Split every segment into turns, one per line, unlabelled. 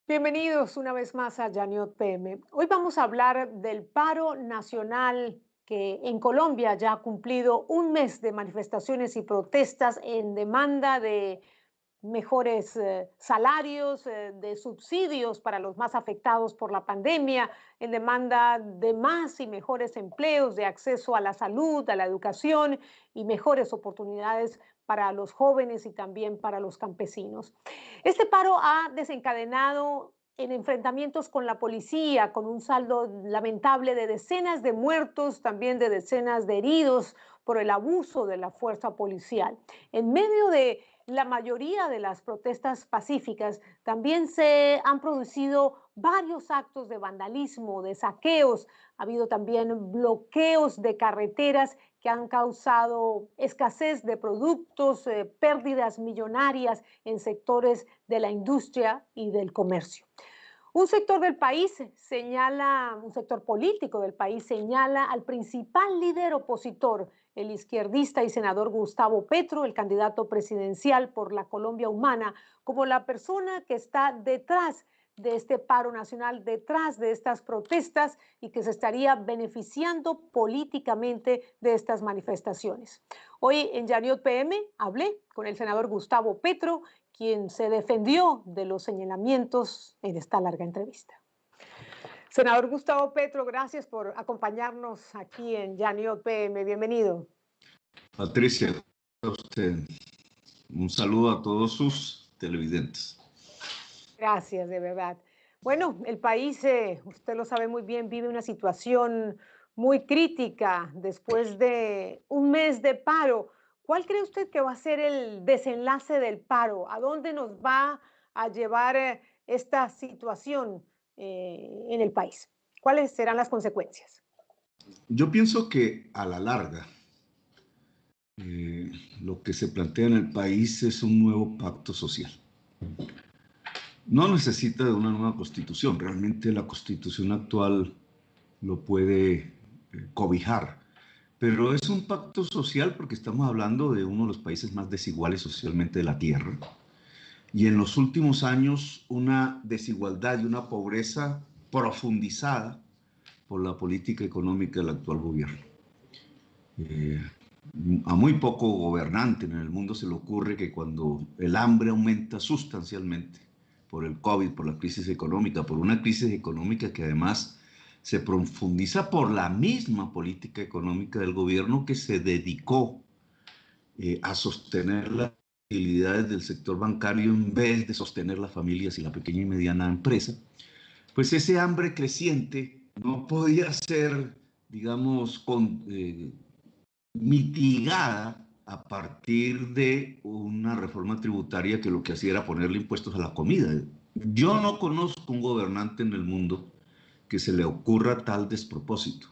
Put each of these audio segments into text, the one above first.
Bienvenidos una vez más a Yaniot PM. Hoy vamos a hablar del paro nacional que en Colombia ya ha cumplido un mes de manifestaciones y protestas en demanda de mejores salarios, de subsidios para los más afectados por la pandemia, en demanda de más y mejores empleos, de acceso a la salud, a la educación y mejores oportunidades para los jóvenes y también para los campesinos. Este paro ha desencadenado en enfrentamientos con la policía, con un saldo lamentable de decenas de muertos, también de decenas de heridos por el abuso de la fuerza policial. En medio de la mayoría de las protestas pacíficas, también se han producido varios actos de vandalismo, de saqueos. Ha habido también bloqueos de carreteras que han causado escasez de productos, pérdidas millonarias en sectores de la industria y del comercio. Un sector del país señala, un sector político del país señala al principal líder opositor, el izquierdista y senador Gustavo Petro, el candidato presidencial por la Colombia Humana, como la persona que está detrás de este paro nacional, detrás de estas protestas y que se estaría beneficiando políticamente de estas manifestaciones. Hoy en Yaniot PM hablé con el senador Gustavo Petro, quien se defendió de los señalamientos en esta larga entrevista. Senador Gustavo Petro, gracias por acompañarnos aquí en Yaniot PM. Bienvenido.
Patricia, a usted un saludo a todos sus televidentes.
Gracias, de verdad. Bueno, el país, usted lo sabe muy bien, vive una situación muy crítica después de un mes de paro. ¿Cuál cree usted que va a ser el desenlace del paro? ¿A dónde nos va a llevar esta situación en el país? ¿Cuáles serán las consecuencias?
Yo pienso que a la larga lo que se plantea en el país es un nuevo pacto social. No necesita de una nueva constitución, realmente la constitución actual lo puede cobijar, pero es un pacto social porque estamos hablando de uno de los países más desiguales socialmente de la Tierra y en los últimos años una desigualdad y una pobreza profundizada por la política económica del actual gobierno. A muy poco gobernante en el mundo se le ocurre que cuando el hambre aumenta sustancialmente por el COVID, por la crisis económica, por una crisis económica que además se profundiza por la misma política económica del gobierno que se dedicó a sostener las utilidades del sector bancario en vez de sostener las familias y la pequeña y mediana empresa, pues ese hambre creciente no podía ser, digamos, mitigada a partir de una reforma tributaria que lo que hacía era ponerle impuestos a la comida. Yo no conozco un gobernante en el mundo que se le ocurra tal despropósito.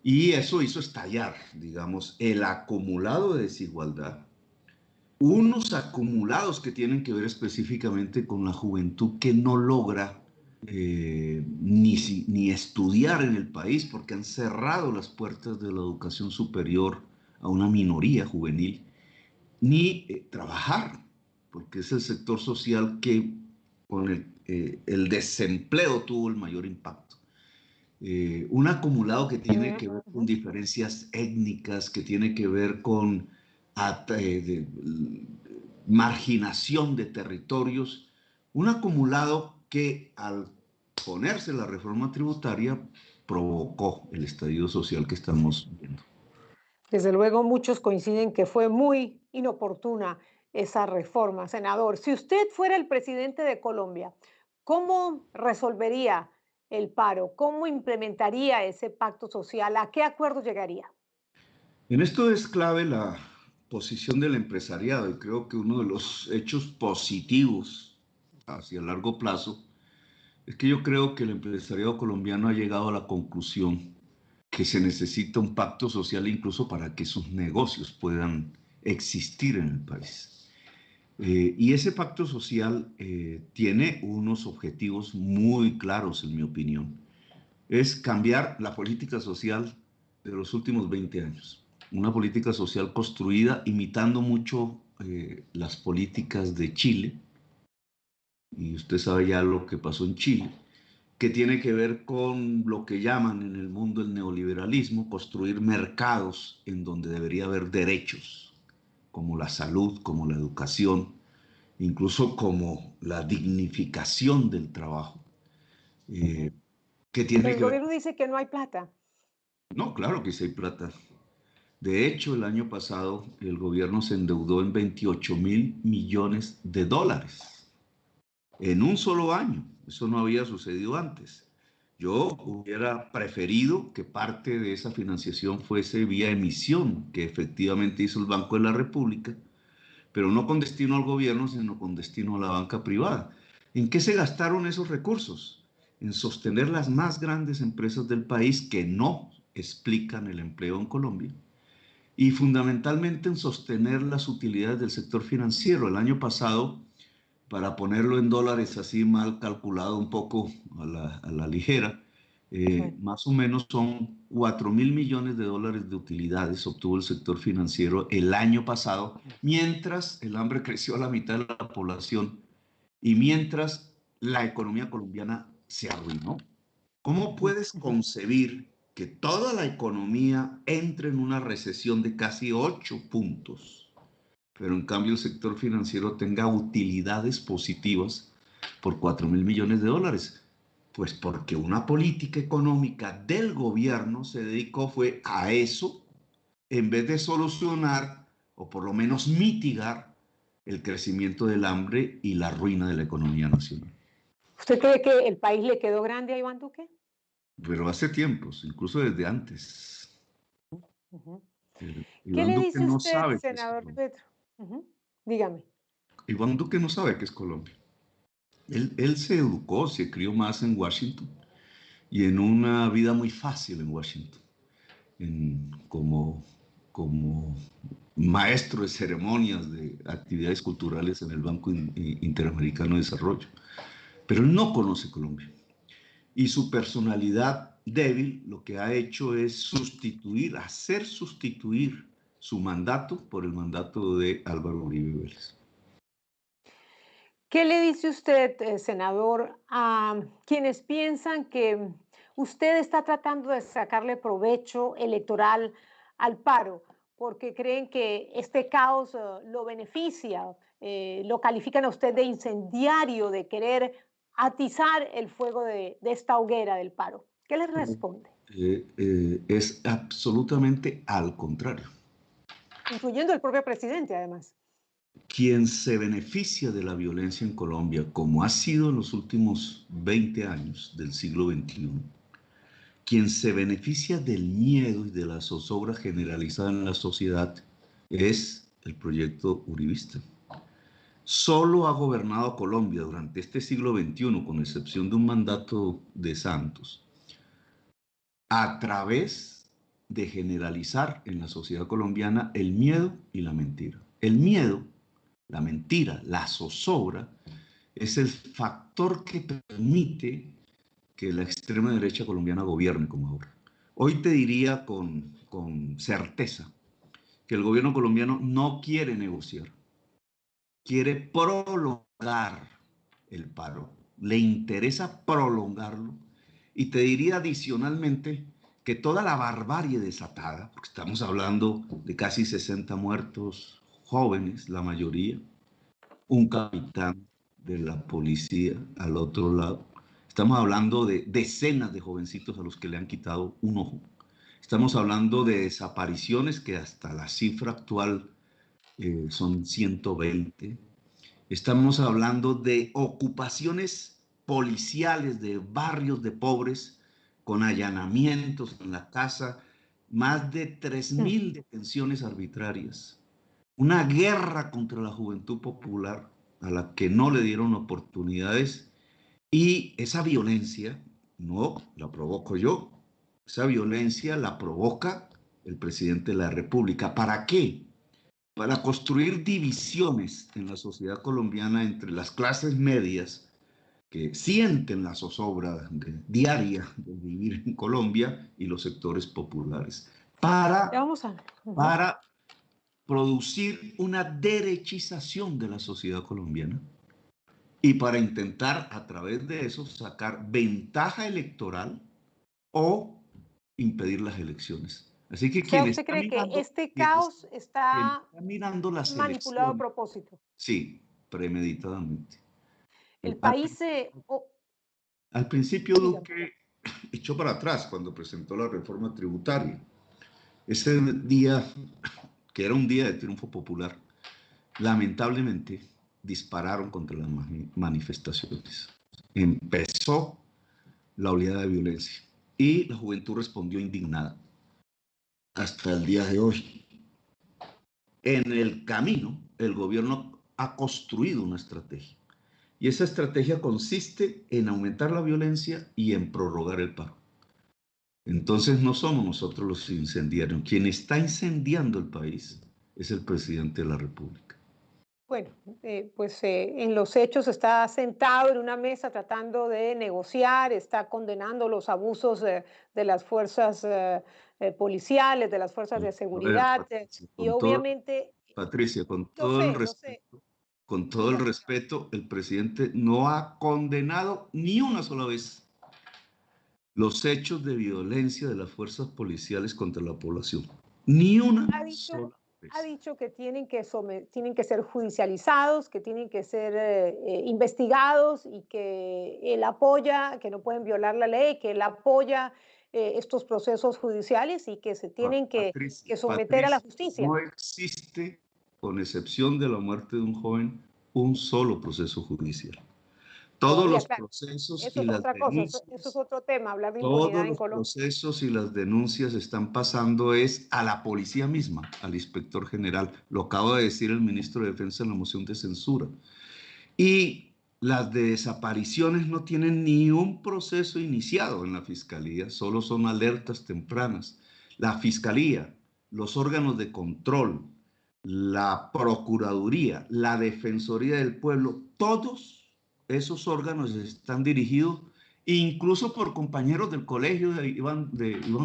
Y eso hizo estallar, digamos, el acumulado de desigualdad, unos acumulados que tienen que ver específicamente con la juventud que no logra ni estudiar en el país porque han cerrado las puertas de la educación superior a una minoría juvenil, ni trabajar, porque es el sector social que con el desempleo tuvo el mayor impacto. Un acumulado que tiene que ver con diferencias étnicas, que tiene que ver con marginación de territorios, un acumulado que al ponerse la reforma tributaria provocó el estallido social que estamos viendo.
Desde luego, muchos coinciden que fue muy inoportuna esa reforma, senador. Si usted fuera el presidente de Colombia, ¿cómo resolvería el paro? ¿Cómo implementaría ese pacto social? ¿A qué acuerdo llegaría?
En esto es clave la posición del empresariado y creo que uno de los hechos positivos hacia largo plazo es que yo creo que el empresariado colombiano ha llegado a la conclusión que se necesita un pacto social incluso para que sus negocios puedan existir en el país. Y ese pacto social tiene unos objetivos muy claros, en mi opinión. Es cambiar la política social de los últimos 20 años. Una política social construida imitando mucho las políticas de Chile, y usted sabe ya lo que pasó en Chile, que tiene que ver con lo que llaman en el mundo el neoliberalismo, construir mercados en donde debería haber derechos, como la salud, como la educación, incluso como la dignificación del trabajo, eh, que
Pero
tiene
el
que ver...
gobierno dice que no hay plata.
No, claro que sí hay plata. De hecho, el año pasado el gobierno se endeudó en 28.000 millones de dólares en un solo año. Eso no había sucedido antes. Yo hubiera preferido que parte de esa financiación fuese vía emisión, que efectivamente hizo el Banco de la República, pero no con destino al gobierno, sino con destino a la banca privada. ¿En qué se gastaron esos recursos? En sostener las más grandes empresas del país que no explican el empleo en Colombia y fundamentalmente en sostener las utilidades del sector financiero. El año pasado, para ponerlo en dólares así mal calculado un poco a la ligera, más o menos son 4.000 millones de dólares de utilidades obtuvo el sector financiero el año pasado, mientras el hambre creció a la mitad de la población y mientras la economía colombiana se arruinó. ¿Cómo puedes concebir que toda la economía entre en una recesión de casi 8 puntos, pero en cambio el sector financiero tenga utilidades positivas por 4.000 millones de dólares? Pues porque una política económica del gobierno se dedicó fue a eso, en vez de solucionar o por lo menos mitigar el crecimiento del hambre y la ruina de la economía nacional.
¿Usted cree que el país le quedó grande a Iván Duque?
Pero hace tiempos, incluso desde antes.
Ujú. ¿Qué
Iván
le
Duque
dice
no
usted,
sabe qué es
senador
Colombia.
Petro? Ujú. Dígame.
Iván Duque no sabe qué es Colombia. Él se educó, se crió más en Washington y en una vida muy fácil en Washington, como maestro de ceremonias de actividades culturales en el Banco Interamericano de Desarrollo. Pero él no conoce Colombia. Y su personalidad débil lo que ha hecho es hacer sustituir su mandato por el mandato de Álvaro Uribe Vélez.
¿Qué le dice usted, senador, a quienes piensan que usted está tratando de sacarle provecho electoral al paro? Porque creen que este caos lo beneficia, lo califican a usted de incendiario, de querer atizar el fuego de esta hoguera del paro. ¿Qué les responde?
Es absolutamente al contrario.
Incluyendo el propio presidente, además.
Quien se beneficia de la violencia en Colombia, como ha sido en los últimos 20 años del siglo XXI, quien se beneficia del miedo y de la zozobra generalizada en la sociedad es el proyecto uribista. Solo ha gobernado Colombia durante este siglo XXI, con excepción de un mandato de Santos, a través de generalizar en la sociedad colombiana el miedo y la mentira. El miedo, la mentira, la zozobra, es el factor que permite que la extrema derecha colombiana gobierne como ahora. Hoy te diría con certeza que el gobierno colombiano no quiere negociar, quiere prolongar el paro, le interesa prolongarlo y te diría adicionalmente que toda la barbarie desatada, porque estamos hablando de casi 60 muertos, jóvenes la mayoría, un capitán de la policía al otro lado. Estamos hablando de decenas de jovencitos a los que le han quitado un ojo. Estamos hablando de desapariciones que hasta la cifra actual son 120. Estamos hablando de ocupaciones policiales de barrios de pobres con allanamientos en la casa, más de 3.000 detenciones arbitrarias, una guerra contra la juventud popular a la que no le dieron oportunidades y esa violencia no la provoco yo, esa violencia la provoca el presidente de la República. ¿Para qué? Para construir divisiones en la sociedad colombiana entre las clases medias que sienten la zozobra diaria de vivir en Colombia y los sectores populares,
Ya
para,
vamos a...
para producir una derechización de la sociedad colombiana y para intentar a través de eso sacar ventaja electoral o impedir las elecciones. Así que
O sea, ¿usted cree que este caos
quien
está
está mirando las
manipulado a
elecciones,
propósito?
sí, premeditadamente.
El
Al
país,
al principio
dígame.
Duque echó para atrás cuando presentó la reforma tributaria. Ese día, que era un día de triunfo popular, lamentablemente dispararon contra las manifestaciones. Empezó la oleada de violencia y la juventud respondió indignada hasta el día de hoy. En el camino, el gobierno ha construido una estrategia y esa estrategia consiste en aumentar la violencia y en prorrogar el paro. Entonces no somos nosotros los incendiarios. Quien está incendiando el país es el presidente de la República.
Bueno, pues en los hechos está sentado en una mesa tratando de negociar, está condenando los abusos de las fuerzas policiales, de las fuerzas de
A ver,
seguridad,
Patricia,
y obviamente,
Patricia,
lo sé,
con todo el
dígame.
respeto, el presidente no ha condenado ni una sola vez los hechos de violencia de las fuerzas policiales contra la población. Ni una
Ha dicho,
sola
ha
vez.
dicho que tienen que ser judicializados, que tienen que ser investigados y que él apoya, que no pueden violar la ley, que él apoya estos procesos judiciales y que se tienen
Patricia,
que someter a la
Patricia,
justicia.
no existe, con excepción de la muerte de un joven, un solo proceso judicial. Todos
Todavía,
los
claro,
procesos
eso
y
es
las
otra cosa, eso es
denuncias,
otro tema, hablar de
todos
impunidad en
los
Colombia.
procesos y las denuncias están pasando es a la policía misma, al inspector general. Lo acaba de decir el ministro de Defensa en la moción de censura. Y las de desapariciones no tienen ni un proceso iniciado en la fiscalía, solo son alertas tempranas. La fiscalía, los órganos de control, la procuraduría, la defensoría del pueblo, todos esos órganos están dirigidos incluso por compañeros del colegio de Iván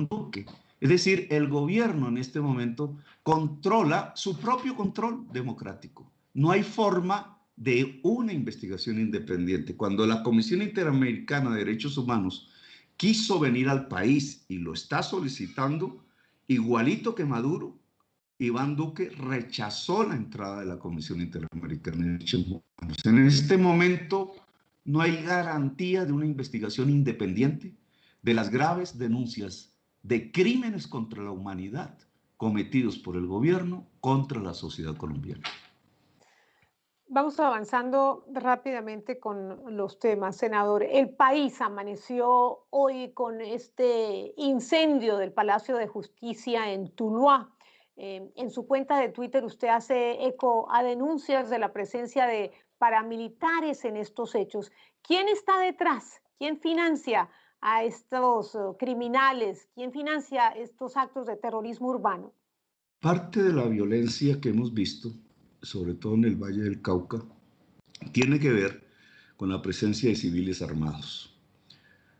Duque. Es decir, el gobierno en este momento controla su propio control democrático. No hay forma de una investigación independiente. Cuando la Comisión Interamericana de Derechos Humanos quiso venir al país y lo está solicitando, igualito que Maduro, Iván Duque rechazó la entrada de la Comisión Interamericana de Derechos Humanos. En este momento no hay garantía de una investigación independiente de las graves denuncias de crímenes contra la humanidad cometidos por el gobierno contra la sociedad colombiana.
Vamos avanzando rápidamente con los temas, senador. El país amaneció hoy con este incendio del Palacio de Justicia en Tuluá. En su cuenta de Twitter usted hace eco a denuncias de la presencia de paramilitares en estos hechos. ¿Quién está detrás? ¿Quién financia a estos criminales? ¿Quién financia estos actos de terrorismo urbano?
Parte de la violencia que hemos visto, sobre todo en el Valle del Cauca, tiene que ver con la presencia de civiles armados.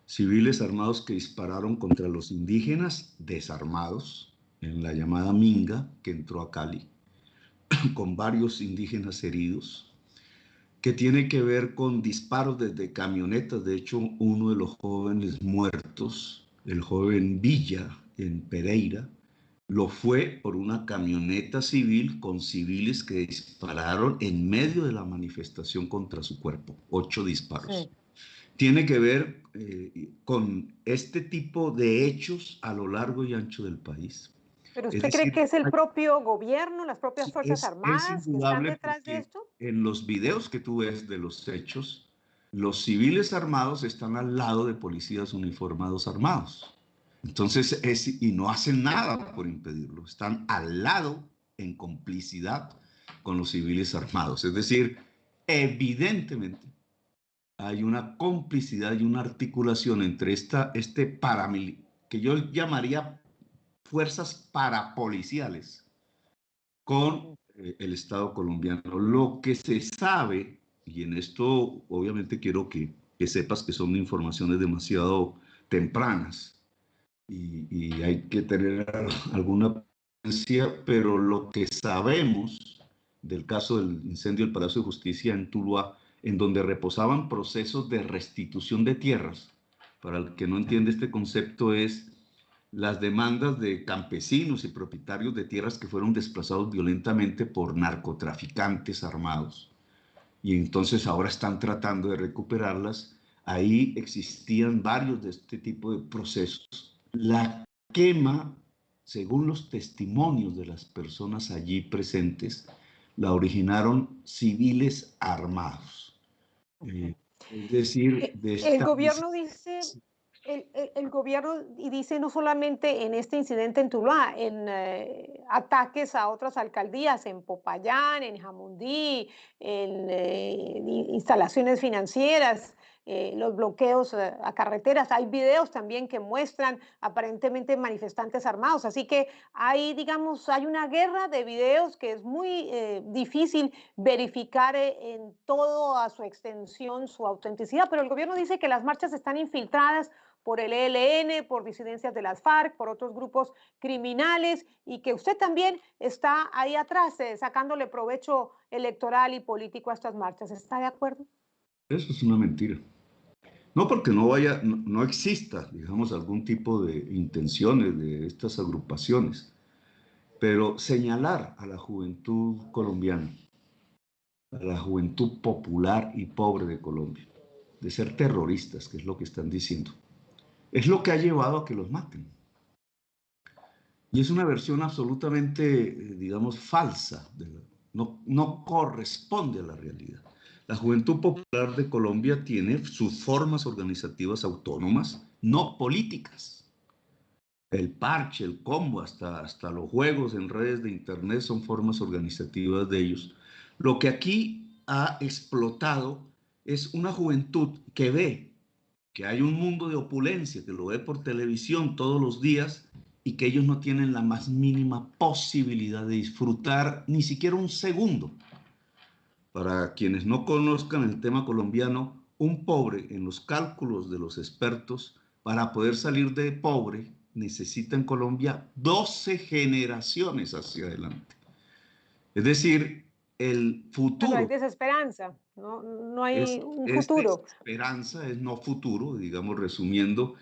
Civiles armados que dispararon contra los indígenas desarmados en la llamada Minga, que entró a Cali, con varios indígenas heridos, que tiene que ver con disparos desde camionetas. De hecho, uno de los jóvenes muertos, el joven Villa en Pereira, lo fue por una camioneta civil con civiles que dispararon en medio de la manifestación contra su cuerpo, 8 disparos.
Sí.
Tiene que ver con este tipo de hechos a lo largo y ancho del país.
¿Pero
Es
usted cree que
decir,
es el propio gobierno, las propias
sí,
Fuerzas
es
Armadas que están
indudable
detrás de
porque
esto?
en los videos que tú ves de los hechos, los civiles armados están al lado de policías uniformados armados. Entonces, y no hacen nada por impedirlo, están al lado en complicidad con los civiles armados. Es decir, evidentemente hay una complicidad y una articulación entre que yo llamaría fuerzas parapoliciales con el Estado colombiano. Lo que se sabe, y en esto obviamente quiero que sepas que son informaciones demasiado tempranas y hay que tener alguna prudencia, pero lo que sabemos del caso del incendio del Palacio de Justicia en Tuluá en donde reposaban procesos de restitución de tierras. Para el que no entiende este concepto, es las demandas de campesinos y propietarios de tierras que fueron desplazados violentamente por narcotraficantes armados. Y entonces ahora están tratando de recuperarlas. Ahí existían varios de este tipo de procesos. La quema, según los testimonios de las personas allí presentes, la originaron civiles armados. Es decir, de
El
esta...
gobierno dice, el gobierno y dice no solamente en este incidente en Tuluá, en ataques a otras alcaldías, en Popayán, en Jamundí, en instalaciones financieras, los bloqueos a carreteras. Hay videos también que muestran aparentemente manifestantes armados. Así que hay, digamos, hay una guerra de videos que es muy difícil verificar en toda su extensión su autenticidad, pero el gobierno dice que las marchas están infiltradas por el ELN, por disidencias de las FARC, por otros grupos criminales y que usted también está ahí atrás sacándole provecho electoral y político a estas marchas. ¿Está de acuerdo?
Eso es una mentira. No porque no exista, digamos, algún tipo de intenciones de estas agrupaciones, pero señalar a la juventud colombiana, a la juventud popular y pobre de Colombia, de ser terroristas, que es lo que están diciendo, es lo que ha llevado a que los maten. Y es una versión absolutamente, digamos, falsa, no corresponde a la realidad. La Juventud Popular de Colombia tiene sus formas organizativas autónomas, no políticas. El parche, el combo, hasta los juegos en redes de internet son formas organizativas de ellos. Lo que aquí ha explotado es una juventud que ve que hay un mundo de opulencia, que lo ve por televisión todos los días y que ellos no tienen la más mínima posibilidad de disfrutar ni siquiera un segundo. Para quienes no conozcan el tema colombiano, un pobre en los cálculos de los expertos, para poder salir de pobre, necesita en Colombia 12 generaciones hacia adelante. Es decir, el
Cuando hay
futuro
desesperanza, no hay un
es
futuro.
desesperanza, es no futuro, digamos, resumiendo.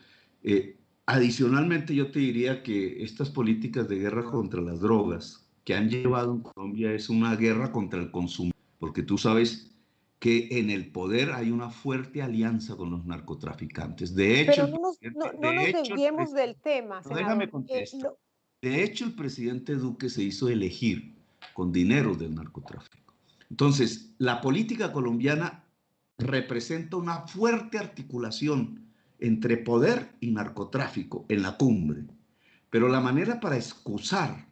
Adicionalmente, yo te diría que estas políticas de guerra contra las drogas que han llevado en Colombia es una guerra contra el consumo, porque tú sabes que en el poder hay una fuerte alianza con los narcotraficantes. De hecho,
Pero no nos desviemos del tema,
no, déjame
senador.
contestar. De hecho, el presidente Duque se hizo elegir con dinero del narcotráfico. Entonces, la política colombiana representa una fuerte articulación entre poder y narcotráfico en la cumbre. Pero la manera para excusar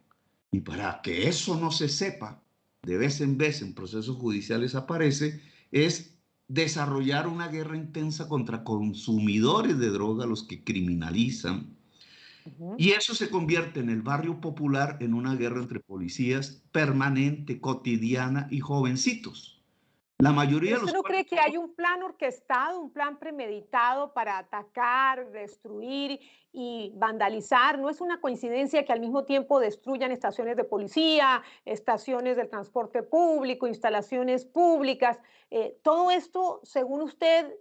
y para que eso no se sepa, de vez en procesos judiciales aparece, es desarrollar una guerra intensa contra consumidores de droga, los que criminalizan,
Ujú.
y eso se convierte en el barrio popular en una guerra entre policías permanente, cotidiana y jovencitos. La mayoría
Pero
de
¿usted
los
no
cuales
cree que hay un plan orquestado, un plan premeditado para atacar, destruir y vandalizar? ¿No es una coincidencia que al mismo tiempo destruyan estaciones de policía, estaciones del transporte público, instalaciones públicas? Todo esto, según usted,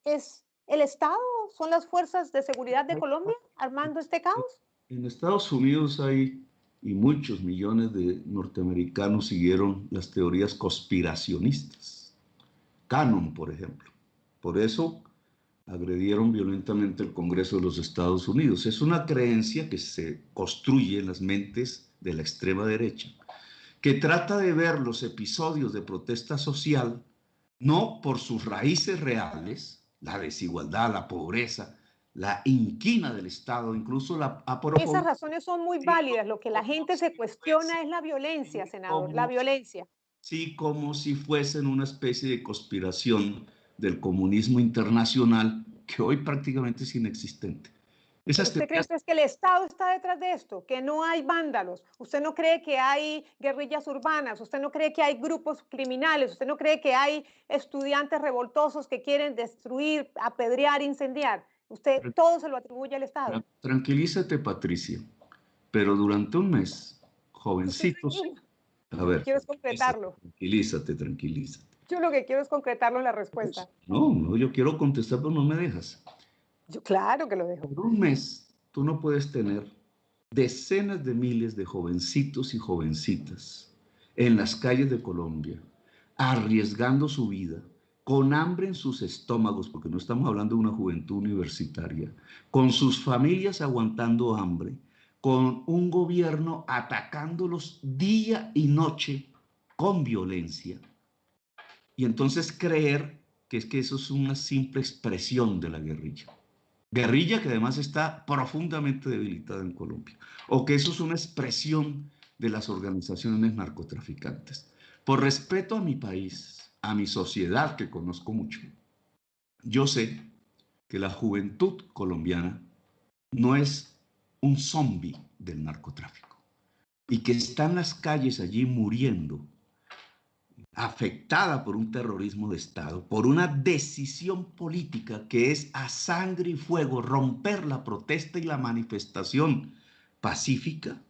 ¿es el Estado? ¿Son las fuerzas de seguridad de Colombia armando este caos?
en Estados Unidos hay, y muchos millones de norteamericanos siguieron las teorías conspiracionistas. Cannon, por ejemplo. Por eso agredieron violentamente el Congreso de los Estados Unidos. Es una creencia que se construye en las mentes de la extrema derecha, que trata de ver los episodios de protesta social no por sus raíces reales, la desigualdad, la pobreza, la inquina del Estado, incluso la
Esas
aporofobia,
razones son muy
sino
válidas. Lo que la
como
gente
si
se cuestiona
fuesen,
es la violencia, senador, la
como,
violencia.
sí, como si fuesen una especie de conspiración del comunismo internacional que hoy prácticamente es inexistente.
Pero
Esas
¿usted cree
teorías,
entonces que el Estado está detrás de esto? ¿Que no hay vándalos? ¿Usted no cree que hay guerrillas urbanas? ¿Usted no cree que hay grupos criminales? ¿Usted no cree que hay estudiantes revoltosos que quieren destruir, apedrear, incendiar? Usted todo se lo atribuye al Estado.
tranquilízate, Patricia, pero durante un mes,
Estoy
jovencitos,
tranquila.
a
Lo que
ver,
quiero es
tranquilízate,
concretarlo.
tranquilízate, tranquilízate.
Yo lo que quiero es concretarlo en la respuesta.
No, no, yo quiero contestar, pero no me dejas.
Yo, claro que lo dejo.
Por un mes, tú no puedes tener decenas de miles de jovencitos y jovencitas en las calles de Colombia, arriesgando su vida, con hambre en sus estómagos, porque no estamos hablando de una juventud universitaria, con sus familias aguantando hambre, con un gobierno atacándolos día y noche con violencia. Y entonces creer que es que eso es una simple expresión de la guerrilla. Guerrilla que además está profundamente debilitada en Colombia. O que eso es una expresión de las organizaciones narcotraficantes. Por respeto a mi país, a mi sociedad que conozco mucho, yo sé que la juventud colombiana no es un zombi del narcotráfico y que está en las calles allí muriendo, afectada por un terrorismo de Estado, por una decisión política que es a sangre y fuego romper la protesta y la manifestación pacífica,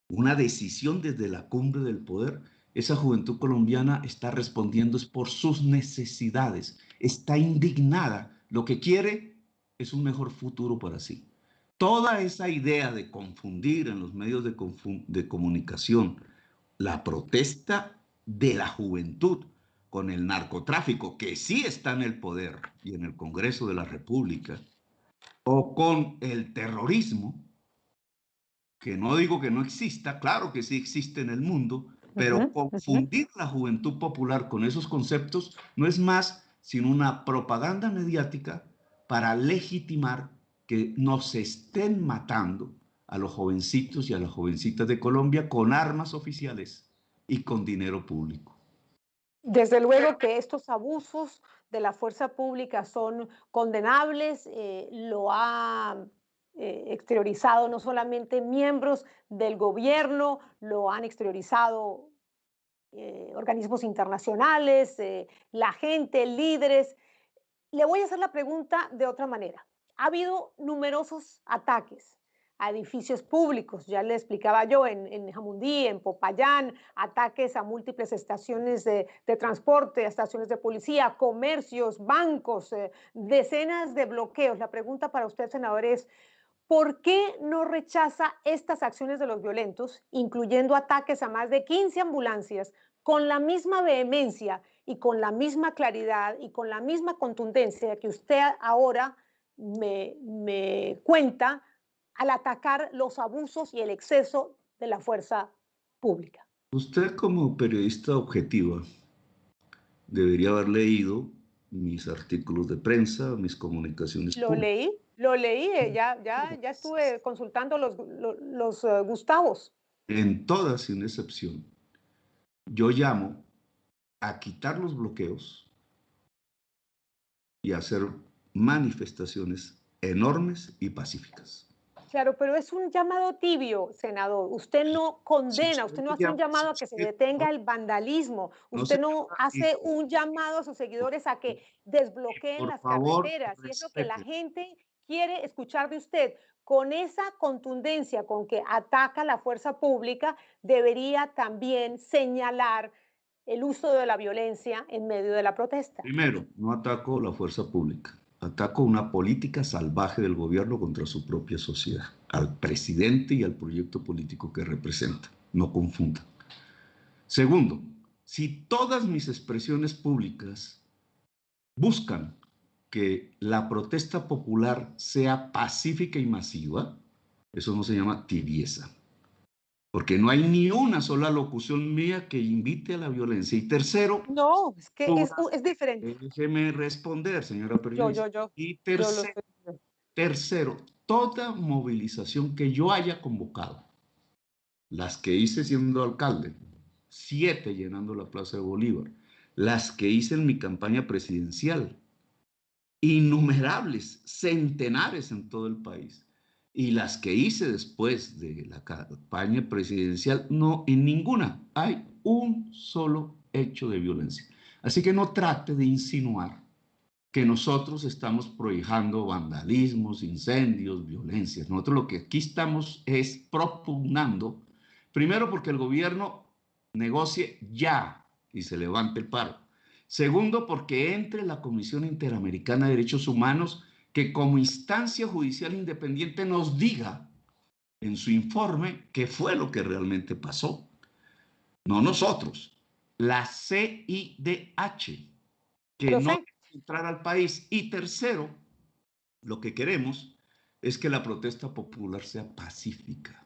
una decisión desde la cumbre del poder. Esa juventud colombiana está respondiendo es por sus necesidades, está indignada, lo que quiere es un mejor futuro para sí. Toda esa idea de confundir en los medios de comunicación la protesta de la juventud con el narcotráfico, que sí está en el poder y en el Congreso de la República, o con el terrorismo, que no digo que no exista, claro que sí existe en el mundo, pero confundir la juventud popular con esos conceptos no es más sino una propaganda mediática para legitimar que nos estén matando a los jovencitos y a las jovencitas de Colombia con armas oficiales y con dinero público.
Desde luego que estos abusos de la fuerza pública son condenables, lo ha exteriorizado no solamente miembros del gobierno, lo han exteriorizado organismos internacionales, la gente, líderes. Le voy a hacer la pregunta de otra manera. Ha habido numerosos ataques a edificios públicos, ya le explicaba yo, en Jamundí, en Popayán, ataques a múltiples estaciones de transporte, a estaciones de policía, comercios, bancos, decenas de bloqueos. La pregunta para usted, senador, es ¿por qué no rechaza estas acciones de los violentos, incluyendo ataques a más de 15 ambulancias, con la misma vehemencia y con la misma claridad y con la misma contundencia que usted ahora me cuenta al atacar los abusos y el exceso de la fuerza pública?
Usted como periodista objetiva debería haber leído mis artículos de prensa, mis comunicaciones públicas.
Lo leí, ya estuve consultando los Gustavos.
En todas, sin excepción, yo llamo a quitar los bloqueos y a hacer manifestaciones enormes y pacíficas.
Claro, pero es un llamado tibio, senador. Usted no condena, usted no hace un llamado a que se detenga el vandalismo,
No se
usted no hace un llamado a sus seguidores a que desbloqueen
por
las
favor,
carreteras, y es lo que la
respete.
gente quiere escuchar de usted. Con esa contundencia con que ataca la fuerza pública, debería también señalar el uso de la violencia en medio de la protesta.
Primero, no ataco la fuerza pública, ataco una política salvaje del gobierno contra su propia sociedad, al presidente y al proyecto político que representa. No confundan. Segundo, si todas mis expresiones públicas buscan que la protesta popular sea pacífica y masiva, eso no se llama tibieza, porque no hay ni una sola locución mía que invite a la violencia. Y tercero,
No, es que es diferente.
déjeme responder, señora periodista. Y
Yo lo estoy.
tercero, toda movilización que yo haya convocado, las que hice siendo alcalde, 7 llenando la Plaza de Bolívar, las que hice en mi campaña presidencial, innumerables, centenares en todo el país, y las que hice después de la campaña presidencial, no, en ninguna hay un solo hecho de violencia. Así que no trate de insinuar que nosotros estamos prohijando vandalismos, incendios, violencias. Nosotros lo que aquí estamos es propugnando, primero porque el gobierno negocie ya y se levante el paro. Segundo, porque entre la Comisión Interamericana de Derechos Humanos, que como instancia judicial independiente nos diga en su informe qué fue lo que realmente pasó. No nosotros, la CIDH, que
Lo
no
sé.
deja entrar al país. Y tercero, lo que queremos es que la protesta popular sea pacífica.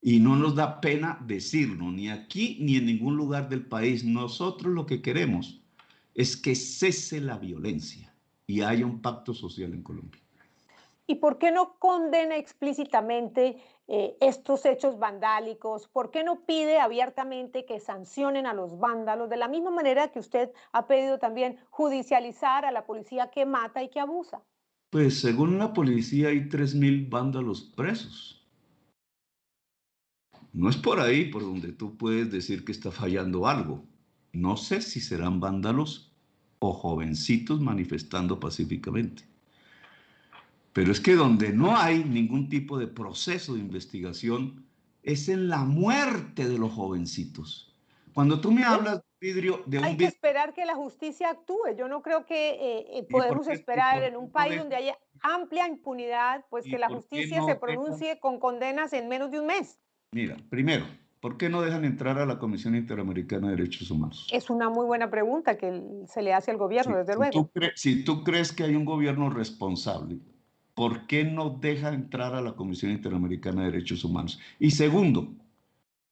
Y no nos da pena decirlo, ni aquí ni en ningún lugar del país. Nosotros lo que queremos es que cese la violencia y haya un pacto social en Colombia.
¿Y por qué no condena explícitamente estos hechos vandálicos? ¿Por qué no pide abiertamente que sancionen a los vándalos de la misma manera que usted ha pedido también judicializar a la policía que mata y que abusa?
Pues según la policía hay 3.000 vándalos presos. No es por ahí por donde tú puedes decir que está fallando algo. No sé si serán vándalos o jovencitos manifestando pacíficamente. Pero es que donde no hay ningún tipo de proceso de investigación es en la muerte de los jovencitos. Cuando tú me
¿Ves?
hablas, vidrio, de un
Hay que
vidrio,
esperar que la justicia actúe. Yo no creo que
¿y por
podemos
qué, y
esperar
por
en
qué
un
no
país donde
dejan,
haya amplia impunidad, pues
y
que la
por qué
justicia se
no dejan?
pronuncie con condenas en menos de un mes.
Mira, primero, ¿por qué no dejan entrar a la Comisión Interamericana de Derechos Humanos?
Es una muy buena pregunta que se le hace al gobierno,
Si,
desde
si
luego.
tú si tú crees que hay un gobierno responsable, ¿por qué no deja entrar a la Comisión Interamericana de Derechos Humanos? Y segundo,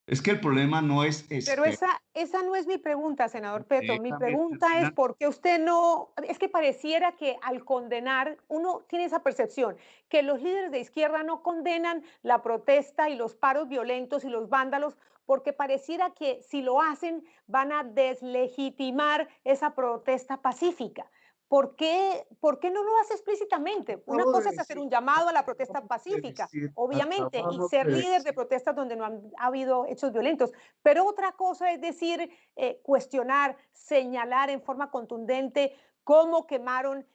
es que el problema no es
Pero
esperar.
esa no es mi pregunta, senador Petro. Mi
Déjame
pregunta es
terminar.
por qué usted no, es que pareciera que al condenar, uno tiene esa percepción, que los líderes de izquierda no condenan la protesta y los paros violentos y los vándalos, porque pareciera que si lo hacen van a deslegitimar esa protesta pacífica. Por qué no lo hace explícitamente? Una
Acabo de
cosa es hacer
decir,
un llamado a la protesta
acabamos de
pacífica,
decir,
obviamente, y
acabamos
ser
de
líder de
decir.
protestas donde no ha habido hechos violentos. Pero otra cosa es decir, cuestionar, señalar en forma contundente cómo quemaron,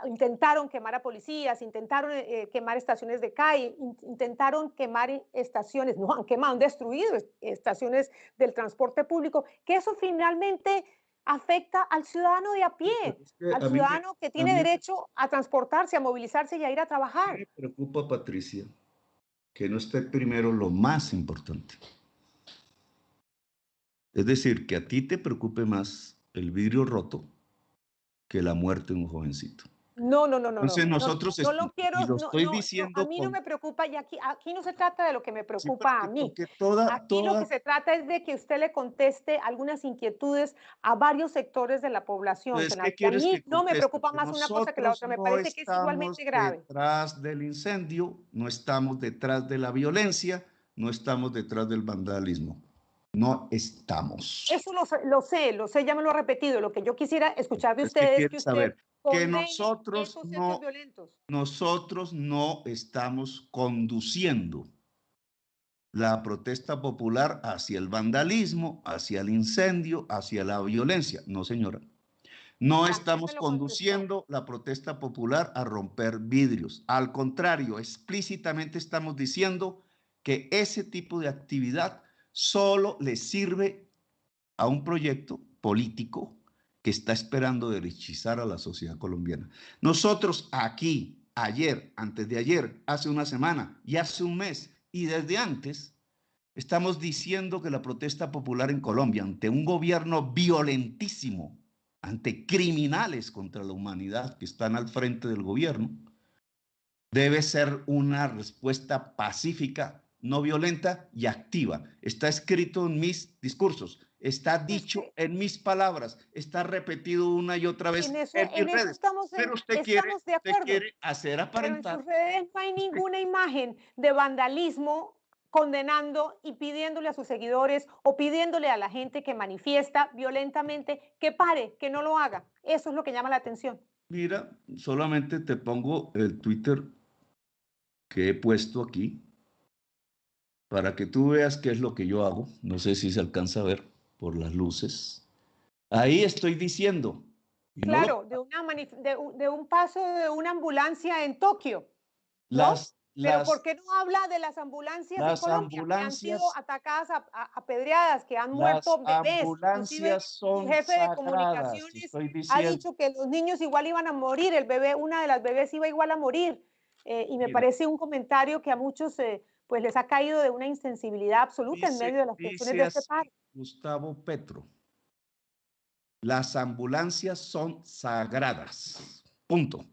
intentaron quemar a policías, intentaron quemar estaciones de calle, intentaron quemar estaciones, no han quemado, han destruido estaciones del transporte público, que eso finalmente afecta al ciudadano de a
Sí, pero
pie,
es que
al ciudadano que
a
tiene
mí
derecho a transportarse, a movilizarse y a ir a trabajar.
me preocupa, Patricia, que no esté primero lo más importante. Es decir, que a ti te preocupe más el vidrio roto que la muerte de un jovencito.
No, no, no, no,
Entonces
no, no,
nosotros,
no lo quiero,
y lo
no,
estoy
no, no, a
diciendo
mí no
con...
me preocupa y aquí no se trata de lo que me
Sí,
preocupa a mí.
porque
Aquí lo que se trata es de que usted le conteste algunas inquietudes a varios sectores de la población,
Entonces,
senador.
¿qué
Y a
quieres
mí
que
no me
conteste?
preocupa
Que
más una cosa que la
nosotros
otra, me
no
parece que es
estamos
igualmente grave.
detrás del incendio, no estamos detrás de la violencia, no estamos detrás del vandalismo. No estamos.
Eso lo sé, ya me lo ha repetido. Lo que yo quisiera escuchar de
Es que
usted es que
quieres
usted
saber que
condene esos hechos violentos.
nosotros no estamos conduciendo la protesta popular hacia el vandalismo, hacia el incendio, hacia la violencia. No, señora. No
Ya, ya me
estamos
lo contestó.
conduciendo la protesta popular a romper vidrios. Al contrario, explícitamente estamos diciendo que ese tipo de actividad solo le sirve a un proyecto político que está esperando derechizar a la sociedad colombiana. Nosotros aquí, ayer, antes de ayer, hace una semana y hace un mes y desde antes, estamos diciendo que la protesta popular en Colombia, ante un gobierno violentísimo, ante criminales contra la humanidad que están al frente del gobierno, debe ser una respuesta pacífica, no violenta y activa. Está escrito en mis discursos, está
Es
dicho
que
en mis palabras, está repetido una y otra vez en mis
en eso
redes. Pero
estamos de
usted
acuerdo.
quiere hacer
Pero en
aparentar.
sus redes no hay
Usted,
ninguna imagen de vandalismo condenando y pidiéndole a sus seguidores o pidiéndole a la gente que manifiesta violentamente que pare, que no lo haga. Eso es lo que llama la atención.
mira, solamente te pongo el Twitter que he puesto aquí para que tú veas qué es lo que yo hago. No sé si se alcanza a ver por las luces. Ahí estoy diciendo, y no lo,
Claro, de un paso de una ambulancia en Tokio,
las,
¿no? Pero ¿por qué no habla de las ambulancias en
las
Colombia que han sido
ambulancias,
atacadas a pedreadas, que han
las
muerto bebés? Inclusive
ambulancias
su
son
jefe de
sagradas, te
comunicaciones
estoy
ha
diciendo.
dicho que los niños igual iban a morir, el bebé, una de las bebés iba igual a morir. Y me
Mira,
parece un comentario que a muchos pues les ha caído de una insensibilidad absoluta en medio de las cuestiones
dice
de este
así
paro.
Gustavo Petro, las ambulancias son sagradas, punto.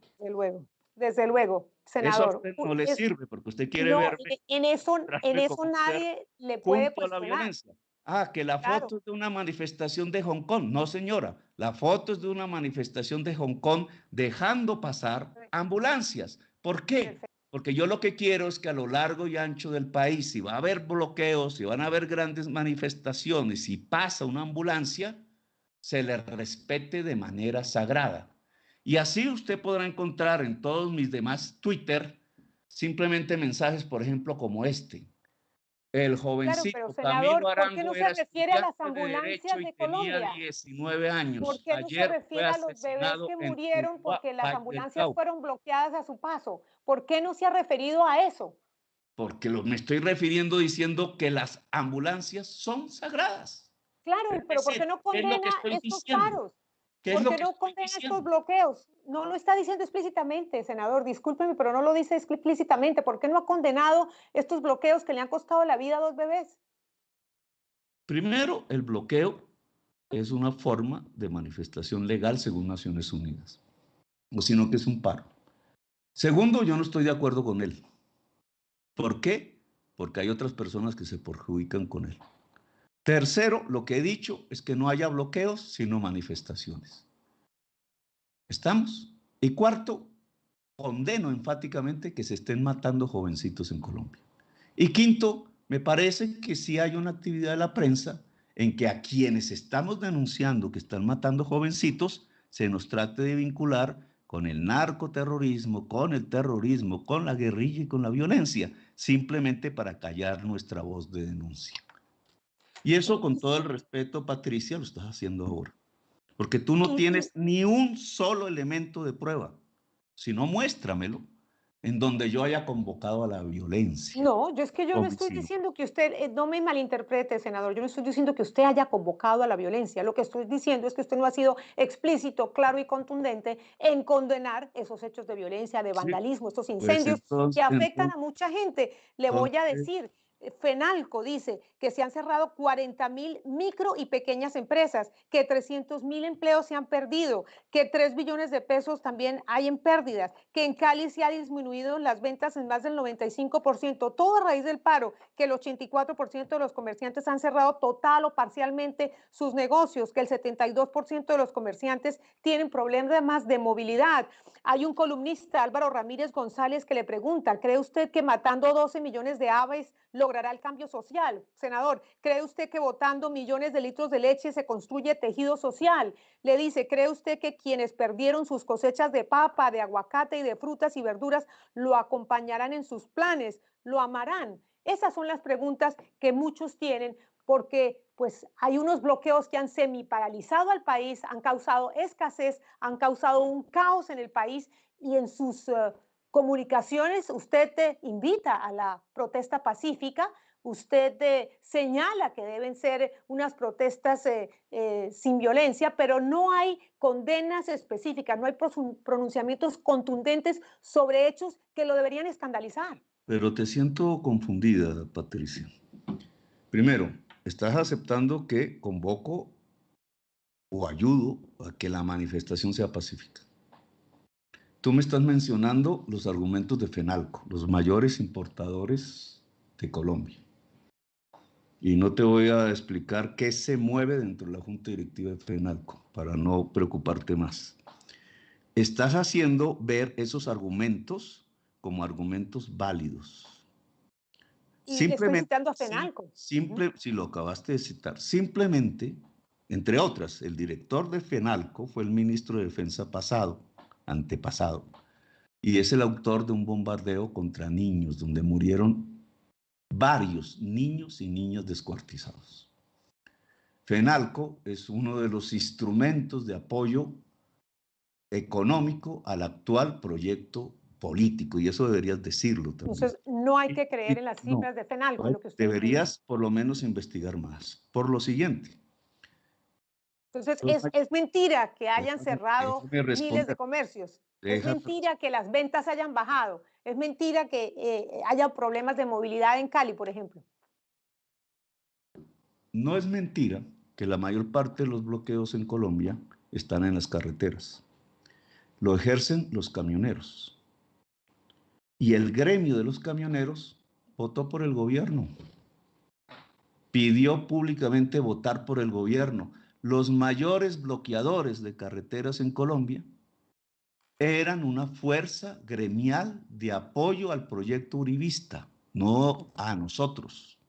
Desde luego,
Eso a
senador.
usted no le sirve porque usted quiere
No,
verme
en
tratarme
eso
como un ser
nadie le puede
junto a la
cuestionar.
violencia. Ah, que la
Claro,
foto es de una manifestación de Hong Kong. No, señora, la foto es de una manifestación de Hong Kong dejando pasar ambulancias. ¿Por qué?
perfecto.
Porque yo lo que quiero es que a lo largo y ancho del país, si va a haber bloqueos, si van a haber grandes manifestaciones, si pasa una ambulancia, se le respete de manera sagrada. Y así usted podrá encontrar en todos mis demás Twitter simplemente mensajes, por ejemplo, como este. El
Claro, pero
jovencito
senador,
Camilo
¿por qué
Arango
no se
era
refiere a las
estudiante de Derecho
ambulancias
y
de
tenía
Colombia?
19
¿Por
años.
qué no se
Ayer fue
refiere a los bebés
asesinado
que
en
murieron
Tuluá,
porque las
Valle del
ambulancias
Cauca.
fueron bloqueadas a su paso? ¿Por qué no se ha referido a eso?
Porque me estoy refiriendo diciendo que las ambulancias son sagradas. Es
Claro, pero ¿por qué
decir,
no
¿qué es lo
condena
que estoy
estos
diciendo?
paros?
¿Qué es
¿Por
lo
qué
que
no
estoy
condena estos
diciendo?
bloqueos? No lo está diciendo explícitamente, senador, discúlpeme, pero no lo dice explícitamente. ¿Por qué no ha condenado estos bloqueos que le han costado la vida a dos bebés?
Primero, el bloqueo es una forma de manifestación legal según Naciones Unidas, o sino que es un paro. Segundo, yo no estoy de acuerdo con él. ¿Por qué? Porque hay otras personas que se perjudican con él. Tercero, lo que he dicho es que no haya bloqueos, sino manifestaciones. ¿Estamos? Y cuarto, condeno enfáticamente que se estén matando jovencitos en Colombia. Y quinto, me parece que sí hay una actividad de la prensa en que a quienes estamos denunciando que están matando jovencitos, se nos trate de vincular con el narcoterrorismo, con el terrorismo, con la guerrilla y con la violencia, simplemente para callar nuestra voz de denuncia. Y eso, con todo el respeto, Patricia, lo estás haciendo ahora. Porque tú no tienes ni un solo elemento de prueba. Si no, muéstramelo, en donde yo haya convocado a la violencia.
No, yo no estoy
Homicidio.
diciendo que usted, no me malinterprete, senador, yo no estoy diciendo que usted haya convocado a la violencia. Lo que estoy diciendo es que usted no ha sido explícito, claro y contundente en condenar esos hechos de violencia, de
Sí,
vandalismo, estos
pues
incendios que
entonces,
afectan a mucha gente. Le voy a
entonces,
decir, FENALCO dice que se han cerrado 40.000 micro y pequeñas empresas, que 300.000 empleos se han perdido, que 3 billones de pesos también hay en pérdidas, que en Cali se ha disminuido las ventas en más del 95%, todo a raíz del paro, que el 84% de los comerciantes han cerrado total o parcialmente sus negocios, que el 72% de los comerciantes tienen problemas de movilidad. Hay un columnista, Álvaro Ramírez González, que le pregunta, ¿cree usted que matando 12 millones de aves logrará el cambio social? Senador, ¿cree usted que botando millones de litros de leche se construye tejido social? Le dice, ¿cree usted que quienes perdieron sus cosechas de papa, de aguacate y de frutas y verduras lo acompañarán en sus planes? ¿Lo amarán? Esas son las preguntas que muchos tienen porque pues hay unos bloqueos que han semiparalizado al país, han causado escasez, han causado un caos en el país y en sus comunicaciones usted invita a la protesta pacífica, usted señala que deben ser unas protestas sin violencia, pero no hay condenas específicas, no hay pronunciamientos contundentes sobre hechos que lo deberían escandalizar.
pero te siento confundida, Patricia. Primero, estás aceptando que convoco o ayudo a que la manifestación sea pacífica. Tú me estás mencionando los argumentos de FENALCO, los mayores importadores de Colombia. Y no te voy a explicar qué se mueve dentro de la Junta Directiva de FENALCO para no preocuparte más. Estás haciendo ver esos argumentos como argumentos válidos.
Y estoy
Simplemente,
citando a FENALCO.
si lo acabaste de citar, simplemente, entre otras, el director de FENALCO fue el ministro de Defensa antepasado, y es el autor de un bombardeo contra niños, donde murieron varios niños y niñas descuartizados. FENALCO es uno de los instrumentos de apoyo económico al actual proyecto político, y eso deberías decirlo también.
Entonces, no hay que creer en las
No,
cifras de FENALCO, lo que usted
deberías por lo menos investigar más. Por lo siguiente.
Entonces, es mentira que hayan cerrado
Déjame
miles de
responder.
comercios. Es mentira que las ventas hayan bajado. Es mentira que haya problemas de movilidad en Cali, por ejemplo.
No es mentira que la mayor parte de los bloqueos en Colombia están en las carreteras. Lo ejercen los camioneros. Y el gremio de los camioneros votó por el gobierno. Pidió públicamente votar por el gobierno. Los mayores bloqueadores de carreteras en Colombia eran una fuerza gremial de apoyo al proyecto uribista, no a nosotros.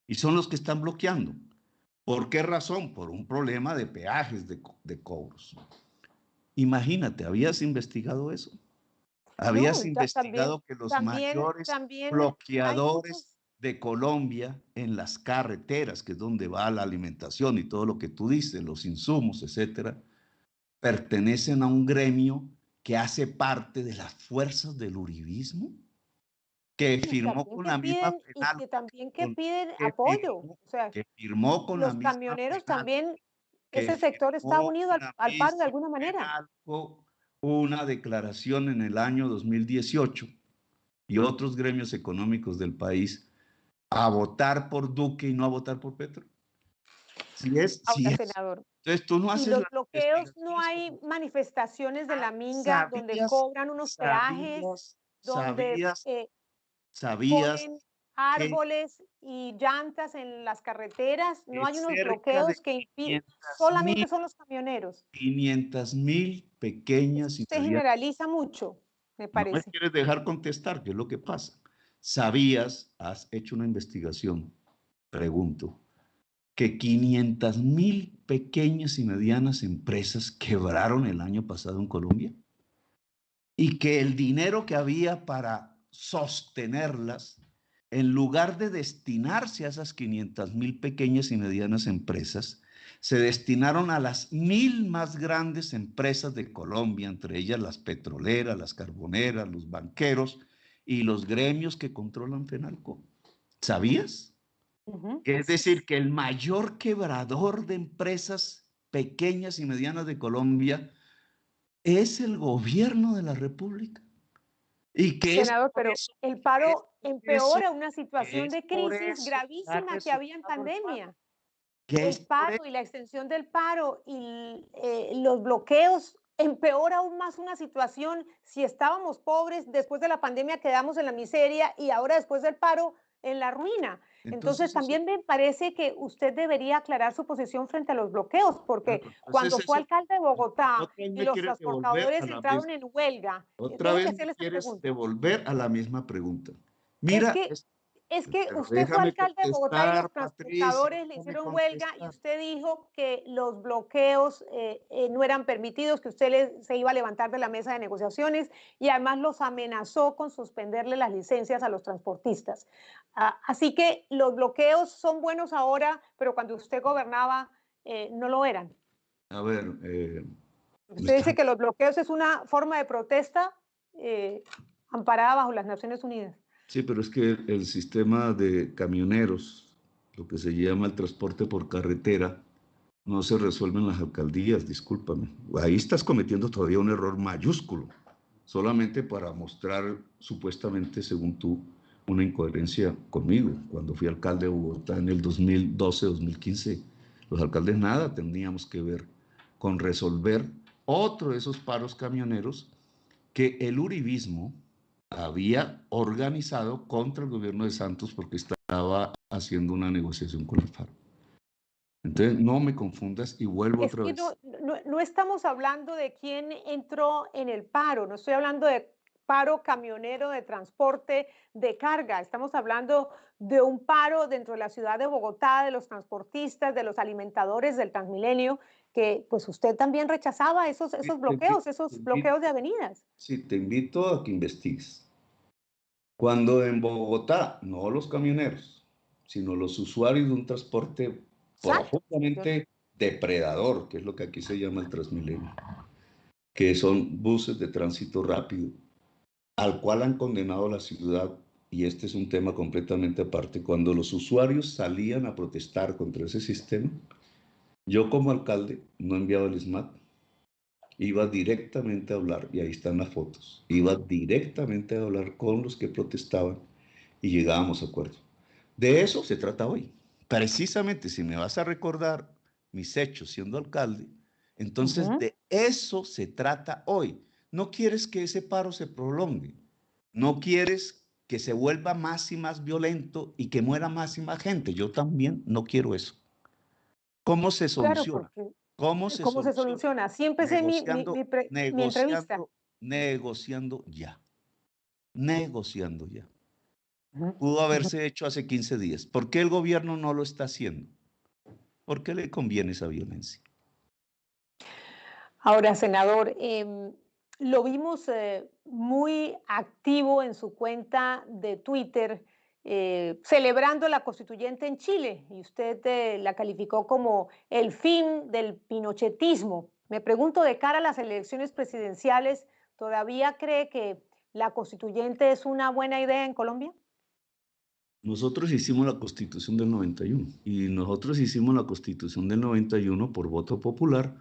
Y son los que están bloqueando. ¿Por qué razón? Por un problema de peajes de cobros. Imagínate, ¿habías investigado eso? ¿Habías investigado que los mayores bloqueadores de Colombia en las carreteras, que es donde va la alimentación y todo lo que tú dices, los insumos, etcétera, pertenecen a un gremio que hace parte de las fuerzas del uribismo? Que firmó con la misma FENALCO,
y que también piden apoyo. O sea,
que firmó con la
los
misma
camioneros
FENALCO,
también, ese sector está unido al paro de alguna manera.
FENALCO, una declaración en el año 2018 y otros gremios económicos del país a votar por Duque y no a votar por Petro.
Ahora, senador.
Entonces tú no haces
y los bloqueos, no hay manifestaciones de la Minga donde cobran unos peajes, donde ponen árboles y llantas en las carreteras. No hay unos bloqueos que impiden, solamente son los camioneros.
500,000 pequeñas y
Usted generaliza mucho, me parece.
No me quieres dejar contestar, ¿qué es lo que pasa? ¿Sabías, has hecho una investigación, pregunto, que 500,000 pequeñas y medianas empresas quebraron el año pasado en Colombia? Y que el dinero que había para sostenerlas, en lugar de destinarse a esas 500,000 pequeñas y medianas empresas, se destinaron a las 1,000 más grandes empresas de Colombia, entre ellas las petroleras, las carboneras, los banqueros y los gremios que controlan FENALCO. ¿Sabías? Es decir, que el mayor quebrador de empresas pequeñas y medianas de Colombia es el gobierno de la República. Y que
senador, pero el paro empeora una situación de crisis gravísima que había en pandemia. El paro y la extensión del paro y los bloqueos empeora aún más una situación. Si estábamos pobres, después de la pandemia quedamos en la miseria y ahora después del paro en la ruina. Entonces también me parece que usted debería aclarar su posición frente a los bloqueos, porque cuando fue alcalde de Bogotá y los transportadores entraron en huelga,
otra vez me quieres devolver a la misma pregunta. Mira,
es que usted fue alcalde de Bogotá y los transportadores le hicieron huelga y usted dijo que los bloqueos no eran permitidos, que usted se iba a levantar de la mesa de negociaciones y además los amenazó con suspenderle las licencias a los transportistas. Así que los bloqueos son buenos ahora, pero cuando usted gobernaba no lo eran.
A ver.
Usted dice que los bloqueos es una forma de protesta amparada bajo las Naciones Unidas.
Sí, pero es que el sistema de camioneros, lo que se llama el transporte por carretera, no se resuelve en las alcaldías, discúlpame. Ahí estás cometiendo todavía un error mayúsculo, solamente para mostrar, supuestamente, según tú, una incoherencia conmigo. Cuando fui alcalde de Bogotá en el 2012-2015, los alcaldes nada teníamos que ver con resolver otro de esos paros camioneros que el uribismo había organizado contra el gobierno de Santos porque estaba haciendo una negociación con el FARC. Entonces, no me confundas y vuelvo otra vez.
No estamos hablando de quién entró en el paro, no estoy hablando de paro camionero de transporte de carga, estamos hablando de un paro dentro de la ciudad de Bogotá, de los transportistas, de los alimentadores del Transmilenio, que pues usted también rechazaba esos bloqueos, esos bloqueos de avenidas.
Sí, te invito a que investigues. Cuando en Bogotá, no los camioneros, sino los usuarios de un transporte profundamente depredador, que es lo que aquí se llama el Transmilenio, que son buses de tránsito rápido, al cual han condenado la ciudad, y este es un tema completamente aparte, cuando los usuarios salían a protestar contra ese sistema, yo como alcalde no enviaba el SMAT, iba directamente a hablar, y ahí están las fotos, iba directamente a hablar con los que protestaban y llegábamos a acuerdo. De eso se trata hoy. Precisamente si me vas a recordar mis hechos siendo alcalde, entonces de eso se trata hoy. No quieres que ese paro se prolongue, no quieres que se vuelva más y más violento y que muera más y más gente. Yo también no quiero eso. ¿Cómo se
Claro,
soluciona?
porque
¿Cómo se
¿cómo se
soluciona?
soluciona? Así empecé
Negociando,
mi entrevista.
negociando, negociando ya. Negociando ya.
Ujú,
Pudo
ujú.
haberse hecho hace 15 días. ¿Por qué el gobierno no lo está haciendo? ¿Por qué le conviene esa violencia?
Ahora, senador, lo vimos muy activo en su cuenta de Twitter, celebrando la constituyente en Chile, y usted la calificó como el fin del pinochetismo. Me pregunto, de cara a las elecciones presidenciales, ¿todavía cree que la constituyente es una buena idea en Colombia?
Nosotros hicimos la Constitución del 91 y nosotros hicimos la Constitución del 91 por voto popular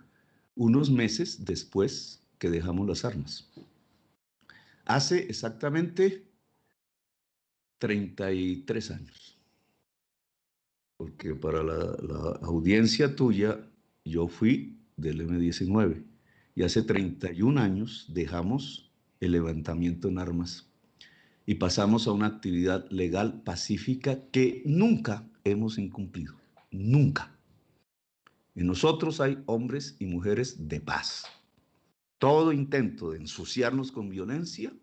unos meses después que dejamos las armas. Hace exactamente 33 años, porque para la audiencia tuya yo fui del M-19 y hace 31 años dejamos el levantamiento en armas y pasamos a una actividad legal pacífica que nunca hemos incumplido, nunca. En nosotros hay hombres y mujeres de paz. Todo intento de ensuciarnos con violencia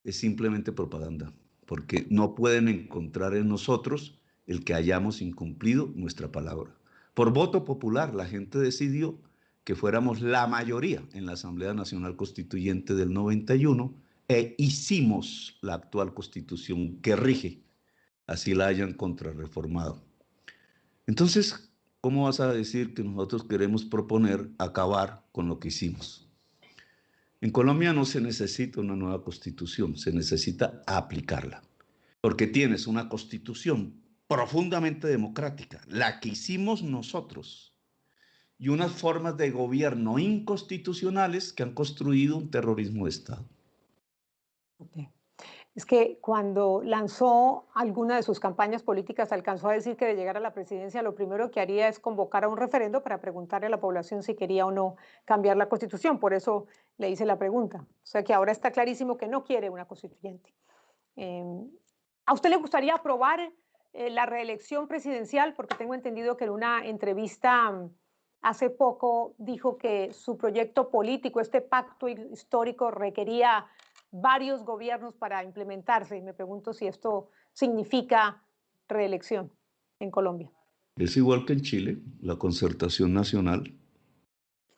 es simplemente propaganda, porque no pueden encontrar en nosotros el que hayamos incumplido nuestra palabra. Por voto popular, la gente decidió que fuéramos la mayoría en la Asamblea Nacional Constituyente del 91 e hicimos la actual constitución que rige, así la hayan contrarreformado. Entonces, ¿cómo vas a decir que nosotros queremos proponer acabar con lo que hicimos? En Colombia no se necesita una nueva constitución, se necesita aplicarla, porque tienes una constitución profundamente democrática, la que hicimos nosotros, y unas formas de gobierno inconstitucionales que han construido un terrorismo de Estado.
Okay. Es que cuando lanzó alguna de sus campañas políticas, alcanzó a decir que de llegar a la presidencia lo primero que haría es convocar a un referendo para preguntarle a la población si quería o no cambiar la constitución. Por eso le hice la pregunta. O sea que ahora está clarísimo que no quiere una constituyente. Eh, ¿A usted le gustaría aprobar la reelección presidencial? Porque tengo entendido que en una entrevista hace poco dijo que su proyecto político, este pacto histórico, requería varios gobiernos para implementarse. Y me pregunto si esto significa reelección en Colombia.
Es igual que en Chile, la concertación nacional.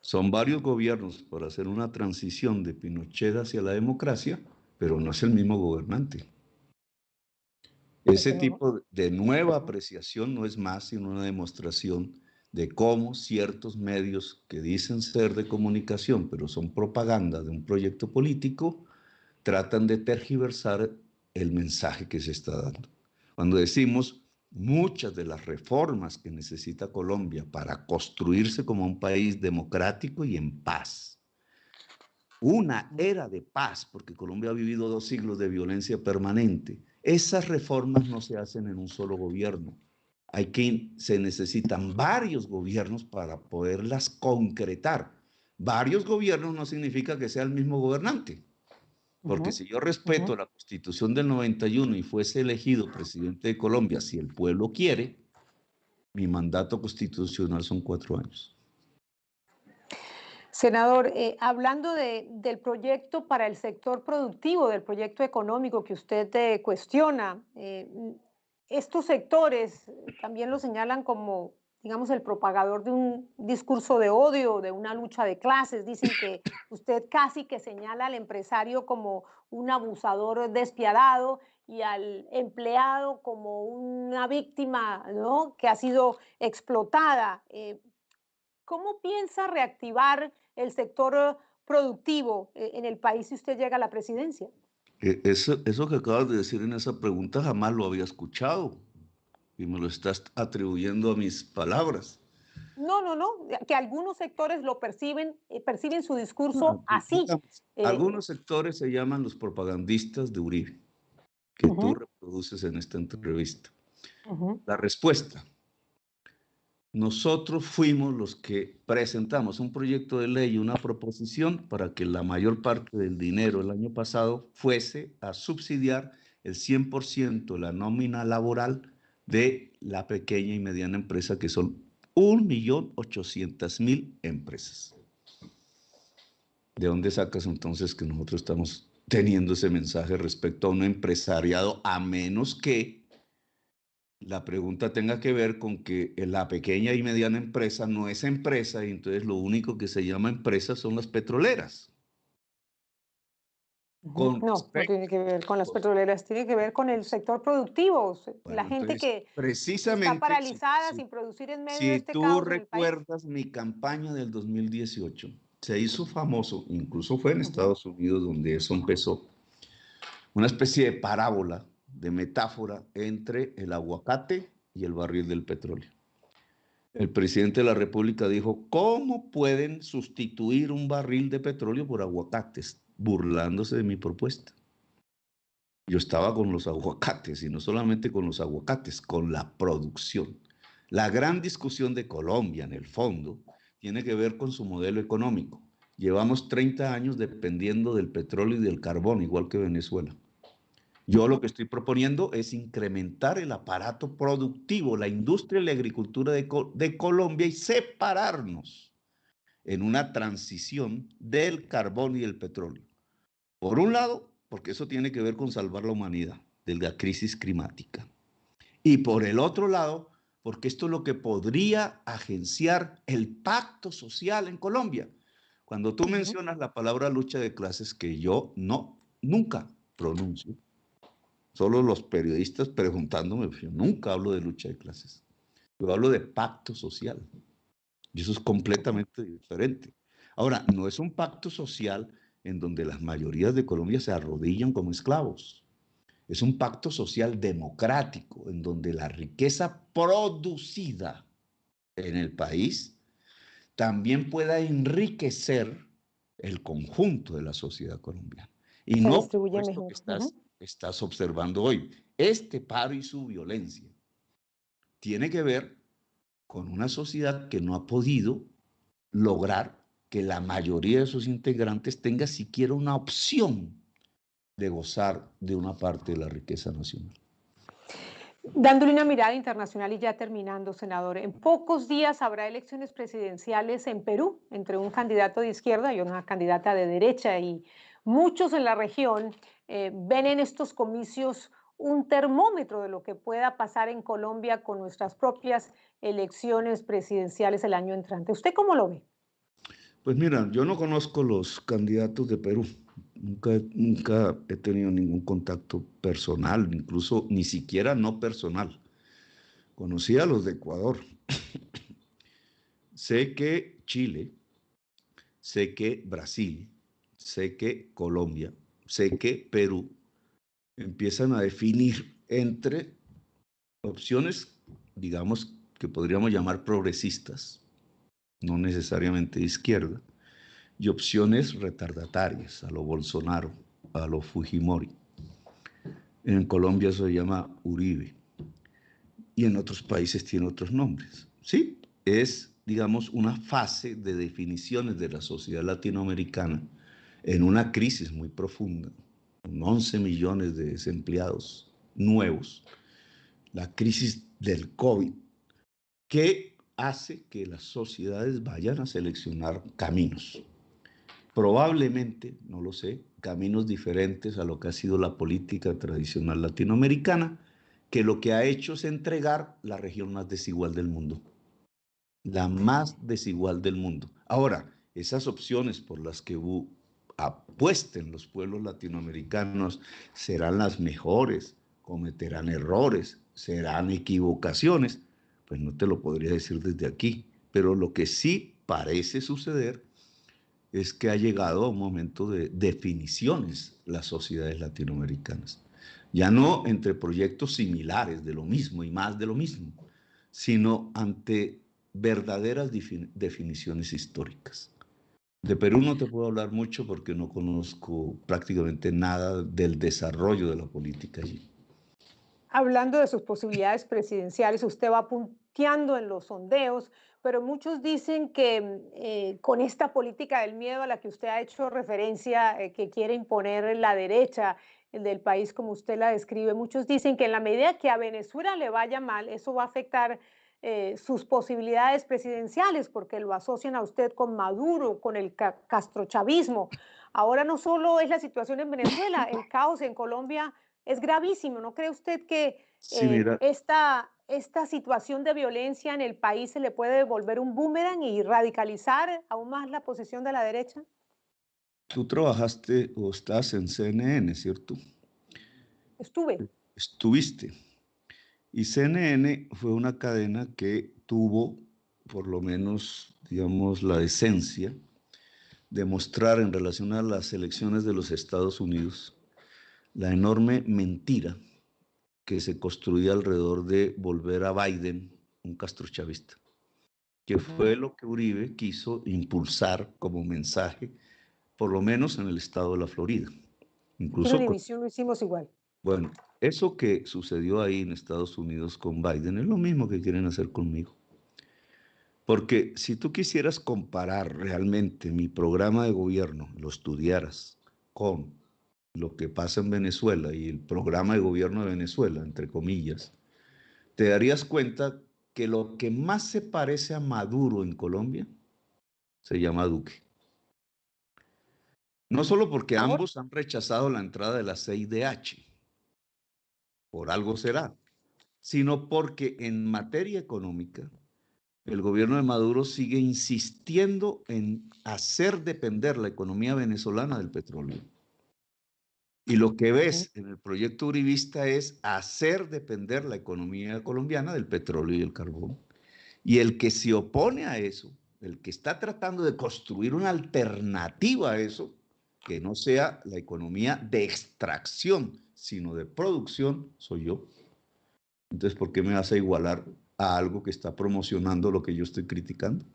Son varios gobiernos para hacer una transición de Pinochet hacia la democracia, pero no es el mismo gobernante. Ese
Pero,
tipo de nueva apreciación no es más sino una demostración de cómo ciertos medios que dicen ser de comunicación, pero son propaganda de un proyecto político, tratan de tergiversar el mensaje que se está dando. Cuando decimos muchas de las reformas que necesita Colombia para construirse como un país democrático y en paz, una era de paz, porque Colombia ha vivido 2 siglos de violencia permanente. Esas reformas no se hacen en un solo gobierno. Se necesitan varios gobiernos para poderlas concretar. Varios gobiernos no significa que sea el mismo gobernante, porque si yo respeto la Constitución del 91 y fuese elegido presidente de Colombia, si el pueblo quiere, mi mandato constitucional son 4 años.
senador, hablando del proyecto para el sector productivo, del proyecto económico que usted cuestiona, estos sectores también lo señalan como, digamos, el propagador de un discurso de odio, de una lucha de clases. Dicen que usted casi que señala al empresario como un abusador despiadado y al empleado como una víctima, ¿no?, que ha sido explotada. ¿Cómo piensa reactivar el sector productivo en el país si usted llega a la presidencia?
Eso que acabas de decir en esa pregunta jamás lo había escuchado y me lo estás atribuyendo a mis palabras.
No, no, no, que algunos sectores lo perciben, perciben su discurso así.
Digamos, algunos sectores se llaman los propagandistas de Uribe, que tú reproduces en esta entrevista. La respuesta: nosotros fuimos los que presentamos un proyecto de ley, una proposición para que la mayor parte del dinero el año pasado fuese a subsidiar el 100% de la nómina laboral de la pequeña y mediana empresa, que son 1.800.000 empresas. ¿De dónde sacas entonces que nosotros estamos teniendo ese mensaje respecto a un empresariado, a menos que la pregunta tenga que ver con que la pequeña y mediana empresa no es empresa y entonces lo único que se llama empresa son las petroleras? Con
No, no tiene que ver con las petroleras, tiene que ver con el sector productivo, la
Bueno,
gente
entonces,
que está
precisamente,
paralizada sin producir en medio de
si
este
tú
caos en el país.
recuerdas mi campaña del 2018, se hizo famoso, incluso fue en Estados Unidos donde eso empezó, una especie de parábola, de metáfora entre el aguacate y el barril del petróleo. El presidente de la República dijo: ¿cómo pueden sustituir un barril de petróleo por aguacates? Burlándose de mi propuesta. Yo estaba con los aguacates, y no solamente con los aguacates, con la producción. La gran discusión de Colombia, en el fondo, tiene que ver con su modelo económico. Llevamos 30 años dependiendo del petróleo y del carbón, igual que Venezuela. Yo lo que estoy proponiendo es incrementar el aparato productivo, la industria y la agricultura de Colombia, y separarnos en una transición del carbón y del petróleo. Por un lado, porque eso tiene que ver con salvar la humanidad de la crisis climática. Y por el otro lado, porque esto es lo que podría agenciar el pacto social en Colombia. Cuando tú mencionas la palabra lucha de clases, que yo nunca pronuncio, solo los periodistas preguntándome, yo nunca hablo de lucha de clases. Yo hablo de pacto social. Y eso es completamente diferente. Ahora, no es un pacto social en donde las mayorías de Colombia se arrodillan como esclavos. Es un pacto social democrático en donde la riqueza producida en el país también pueda enriquecer el conjunto de la sociedad colombiana. Y
Se
no
distribuye
esto
mejor.
que estás observando hoy. Este paro y su violencia tiene que ver con una sociedad que no ha podido lograr que la mayoría de sus integrantes tenga siquiera una opción de gozar de una parte de la riqueza nacional.
Dándole una mirada internacional y ya terminando, senador, en pocos días habrá elecciones presidenciales en Perú entre un candidato de izquierda y una candidata de derecha, y muchos en la región ven en estos comicios un termómetro de lo que pueda pasar en Colombia con nuestras propias elecciones presidenciales el año entrante. ¿Usted cómo lo ve?
Pues mira, yo no conozco los candidatos de Perú. Nunca he tenido ningún contacto personal, incluso ni siquiera no personal. Conocí a los de Ecuador. Sé que Chile, sé que Brasil, sé que Colombia, sé que Perú empiezan a definir entre opciones, digamos, que podríamos llamar progresistas, no necesariamente de izquierda, y opciones retardatarias, a lo Bolsonaro, a lo Fujimori. En Colombia eso se llama Uribe, y en otros países tiene otros nombres. Sí, es, digamos, una fase de definiciones de la sociedad latinoamericana en una crisis muy profunda, con 11 millones de desempleados nuevos, la crisis del COVID, que hace que las sociedades vayan a seleccionar caminos. Probablemente, no lo sé, caminos diferentes a lo que ha sido la política tradicional latinoamericana, que lo que ha hecho es entregar la región más desigual del mundo. La más desigual del mundo. Ahora, esas opciones por las que apuesten los pueblos latinoamericanos serán las mejores, cometerán errores, serán equivocaciones, pues no te lo podría decir desde aquí, pero lo que sí parece suceder es que ha llegado a un momento de definiciones las sociedades latinoamericanas. Ya no entre proyectos similares de lo mismo y más de lo mismo, sino ante verdaderas definiciones históricas. De Perú no te puedo hablar mucho porque no conozco prácticamente nada del desarrollo de la política allí.
Hablando de sus posibilidades presidenciales, usted va punteando en los sondeos, pero muchos dicen que con esta política del miedo a la que usted ha hecho referencia, que quiere imponer la derecha del país como usted la describe, muchos dicen que en la medida que a Venezuela le vaya mal, eso va a afectar sus posibilidades presidenciales, porque lo asocian a usted con Maduro, con el castrochavismo. Ahora no solo es la situación en Venezuela, el caos en Colombia es gravísimo. ¿No cree usted que
Sí, mira,
esta situación de violencia en el país se le puede volver un boomerang y radicalizar aún más la posición de la derecha?
tú trabajaste o estás en CNN, ¿cierto?
Estuve.
Estuviste. Y CNN fue una cadena que tuvo, por lo menos, digamos, la decencia de mostrar en relación a las elecciones de los Estados Unidos la enorme mentira que se construía alrededor de volver a Biden un castrochavista, que fue lo que Uribe quiso impulsar como mensaje, por lo menos en el estado de la Florida.
Aquí en
Incluso,
Univisión lo hicimos igual.
bueno, eso que sucedió ahí en Estados Unidos con Biden es lo mismo que quieren hacer conmigo. Porque si tú quisieras comparar realmente mi programa de gobierno, lo estudiaras con lo que pasa en Venezuela y el programa de gobierno de Venezuela, entre comillas, te darías cuenta que lo que más se parece a Maduro en Colombia se llama Duque. No solo porque
Ahora,
ambos han rechazado la entrada de la CIDH, por algo será, sino porque en materia económica el gobierno de Maduro sigue insistiendo en hacer depender la economía venezolana del petróleo. Y lo que ves en el proyecto uribista es hacer depender la economía colombiana del petróleo y el carbón. Y el que se opone a eso, el que está tratando de construir una alternativa a eso, que no sea la economía de extracción, sino de producción, soy yo. Entonces, ¿por qué me vas a igualar a algo que está promocionando lo que yo estoy criticando?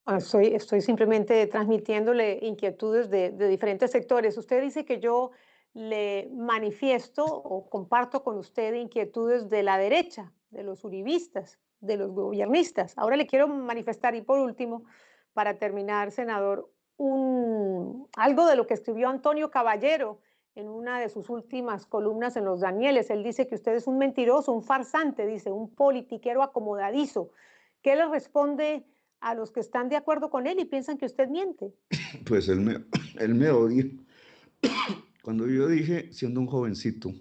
estoy simplemente transmitiéndole inquietudes de diferentes sectores. Usted dice que yo le manifiesto o comparto con usted inquietudes de la derecha, de los uribistas, de los gobiernistas. Ahora le quiero manifestar, y por último, para terminar, senador, algo de lo que escribió Antonio Caballero en una de sus últimas columnas en Los Danieles. Él dice que usted es un mentiroso, un farsante, dice, un politiquero acomodadizo. ¿Qué le responde a los que están de acuerdo con él y piensan que usted miente?
Pues él me odia. Cuando yo dije, siendo un jovencito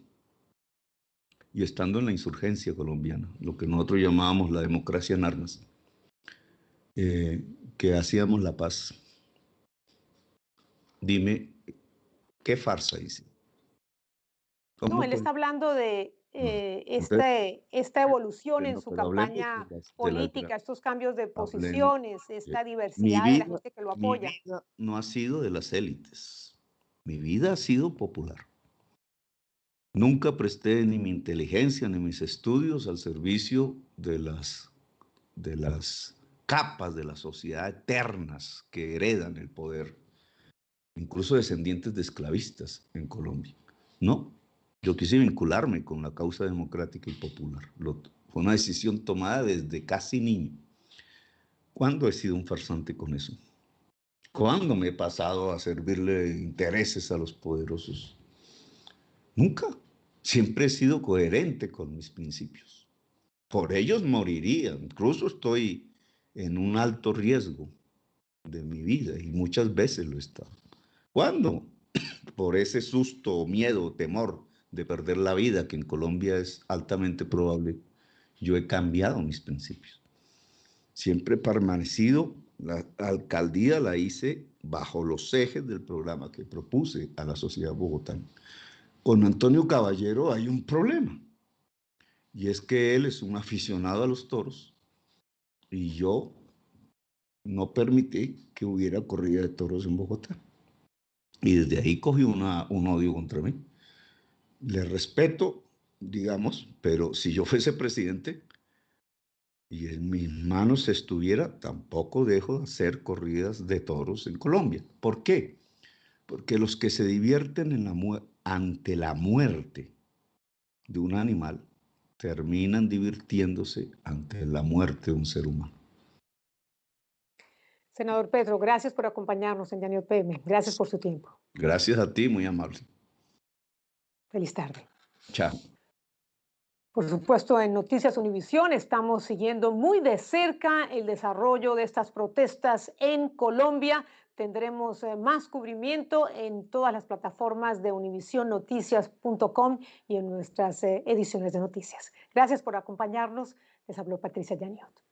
y estando en la insurgencia colombiana, lo que nosotros llamábamos la democracia en armas, que hacíamos la paz, dime, ¿qué farsa hice?
No,
¿Cómo
él
fue?
está hablando de
No. Entonces,
esta evolución en
bueno,
su
pero hablemos
campaña
de las
política, estos cambios de
hablemos.
posiciones, esta diversidad de la gente que lo
Mi
apoya.
vida no ha sido de las élites. Mi vida ha sido popular. Nunca presté ni mi inteligencia ni mis estudios al servicio de las capas de la sociedad eternas que heredan el poder, incluso descendientes de esclavistas en Colombia. No, yo quise vincularme con la causa democrática y popular. Fue una decisión tomada desde casi niño. ¿Cuándo he sido un farsante con eso? ¿Cuándo me he pasado a servirle intereses a los poderosos? Nunca. Siempre he sido coherente con mis principios. Por ellos moriría. Incluso estoy en un alto riesgo de mi vida y muchas veces lo he estado. ¿Cuándo? Por ese susto, miedo, temor de perder la vida, que en Colombia es altamente probable, yo he cambiado mis principios. Siempre he permanecido, la alcaldía la hice bajo los ejes del programa que propuse a la sociedad bogotana. Con Antonio Caballero hay un problema, y es que él es un aficionado a los toros y yo no permití que hubiera corrida de toros en Bogotá. Y desde ahí cogió un odio contra mí. Le respeto, digamos, pero si yo fuese presidente y en mis manos estuviera, tampoco dejo de hacer corridas de toros en Colombia. ¿Por qué? Porque los que se divierten ante la muerte de un animal terminan divirtiéndose ante la muerte de un ser humano.
Senador Petro, gracias por acompañarnos en Yaniot PM. Gracias por su tiempo.
Gracias a ti, muy amable.
Feliz tarde.
Chao.
Por supuesto, en Noticias Univisión estamos siguiendo muy de cerca el desarrollo de estas protestas en Colombia. Tendremos más cubrimiento en todas las plataformas de univisionnoticias.com y en nuestras ediciones de noticias. Gracias por acompañarnos. Les habló Patricia Yaniot.